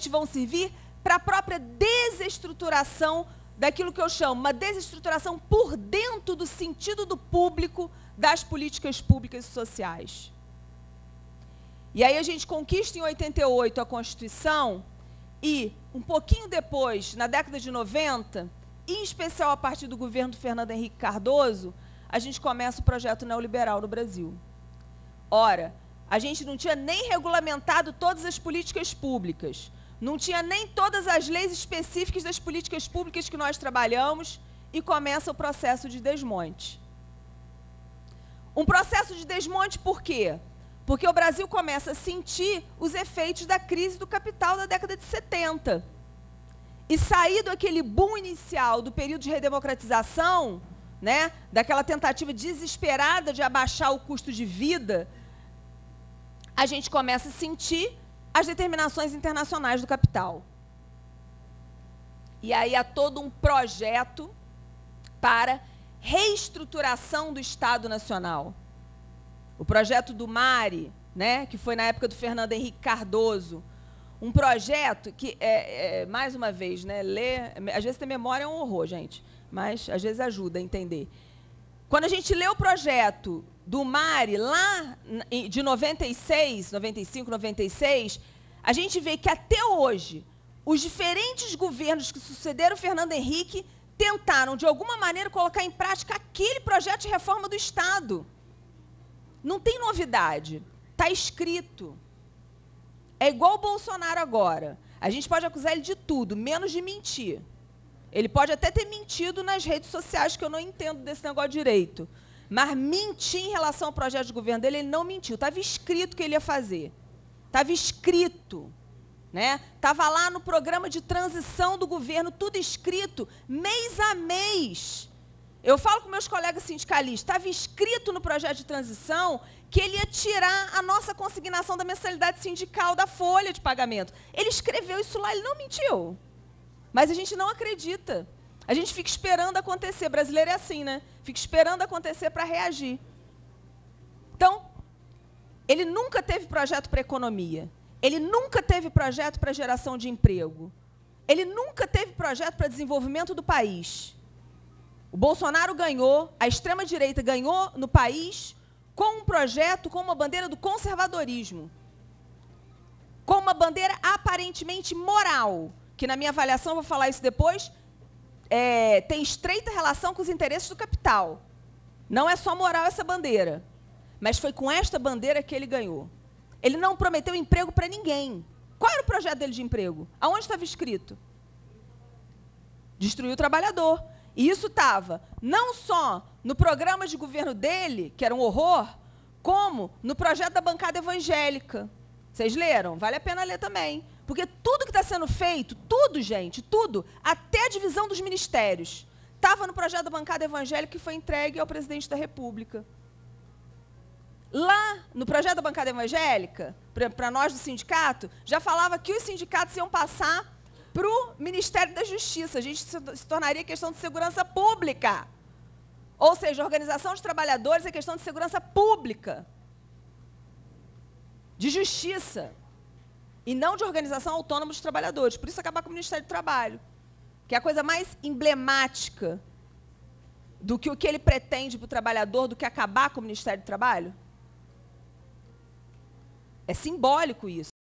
vão servir para a própria desestruturação daquilo que eu chamo uma desestruturação por dentro do sentido do público das políticas públicas e sociais. E aí a gente conquista em 88 a Constituição e, um pouquinho depois, na década de 90, em especial a partir do governo do Fernando Henrique Cardoso, a gente começa o projeto neoliberal no Brasil. Ora, a gente não tinha nem regulamentado todas as políticas públicas, não tinha nem todas as leis específicas das políticas públicas que nós trabalhamos, e começa o processo de desmonte. Um processo de desmonte por quê? Porque o Brasil começa a sentir os efeitos da crise do capital da década de 70. E saído aquele boom inicial do período de redemocratização, né, daquela tentativa desesperada de abaixar o custo de vida, a gente começa a sentir as determinações internacionais do capital. E aí há todo um projeto para reestruturação do Estado Nacional. O projeto do MARE, né, que foi na época do Fernando Henrique Cardoso, um projeto que, mais uma vez, né, ler, às vezes ter memória é um horror, gente, mas às vezes ajuda a entender. Quando a gente lê o projeto do MARE, lá de 96, 95, 96, a gente vê que até hoje, os diferentes governos que sucederam o Fernando Henrique tentaram, de alguma maneira, colocar em prática aquele projeto de reforma do Estado. Não tem novidade, está escrito. É igual o Bolsonaro agora. A gente pode acusar ele de tudo, menos de mentir. Ele pode até ter mentido nas redes sociais, que eu não entendo desse negócio direito. Mas mentir em relação ao projeto de governo dele, ele não mentiu. Estava escrito o que ele ia fazer. Estava escrito. Estava lá no programa de transição do governo, tudo escrito, mês a mês. Eu falo com meus colegas sindicalistas, estava escrito no projeto de transição que ele ia tirar a nossa consignação da mensalidade sindical da folha de pagamento. Ele escreveu isso lá, ele não mentiu. Mas a gente não acredita. A gente fica esperando acontecer. Brasileiro é assim, né? Fica esperando acontecer para reagir. Então, ele nunca teve projeto para economia. Ele nunca teve projeto para geração de emprego. Ele nunca teve projeto para desenvolvimento do país. O Bolsonaro ganhou, a extrema-direita ganhou no país com um projeto, com uma bandeira do conservadorismo. Com uma bandeira aparentemente moral, que na minha avaliação, vou falar isso depois, tem estreita relação com os interesses do capital. Não é só moral essa bandeira. Mas foi com esta bandeira que ele ganhou. Ele não prometeu emprego para ninguém. Qual era o projeto dele de emprego? Aonde estava escrito? Destruir o trabalhador. E isso estava não só no programa de governo dele, que era um horror, como no projeto da bancada evangélica. Vocês leram? Vale a pena ler também. Porque tudo que está sendo feito, tudo, gente, tudo, até a divisão dos ministérios, estava no projeto da bancada evangélica que foi entregue ao presidente da República. Lá, no projeto da bancada evangélica, para nós do sindicato, já falava que os sindicatos iam passar para o Ministério da Justiça. A gente se tornaria questão de segurança pública. Ou seja, a organização de trabalhadores é questão de segurança pública, de justiça, e não de organização autônoma dos trabalhadores. Por isso, acabar com o Ministério do Trabalho, que é a coisa mais emblemática do que o que ele pretende para o trabalhador, do que acabar com o Ministério do Trabalho. É simbólico isso.